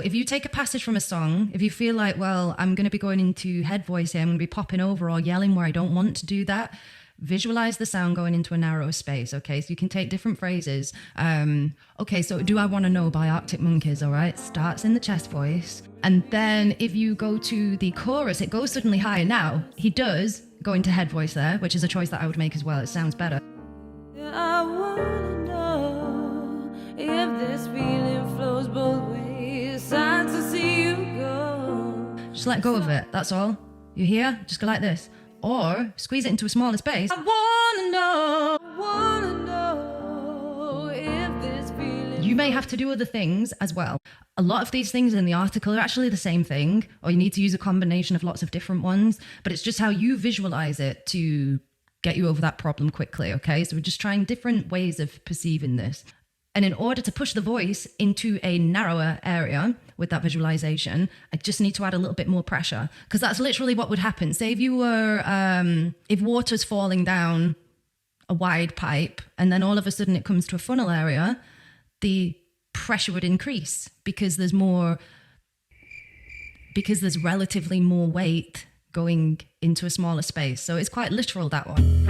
If you take a passage from a song, if you feel like, well, I'm going to be going into head voice here, I'm going to be popping over or yelling where I don't want to do that, visualize the sound going into a narrow space, okay? So you can take different phrases. Okay, so Do I Want to Know by Arctic Monkeys, all right? Starts in the chest voice. And then if you go to the chorus, it goes suddenly higher. Now, he does go into head voice there, which is a choice that I would make as well. It sounds better. I wanna know if this feeling flows both ways. Sad to see you go. Just let go of it, that's all. You hear? Just go like this. Or squeeze it into a smaller space. I wanna know if this feeling. You may have to do other things as well. A lot of these things in the article are actually the same thing, or you need to use a combination of lots of different ones, but it's just how you visualize it to get you over that problem quickly, okay? So we're just trying different ways of perceiving this. And in order to push the voice into a narrower area with that visualization, I just need to add a little bit more pressure, because that's literally what would happen. Say if you were, if water's falling down a wide pipe and then all of a sudden it comes to a funnel area, the pressure would increase because there's relatively more weight going into a smaller space. So it's quite literal, that one.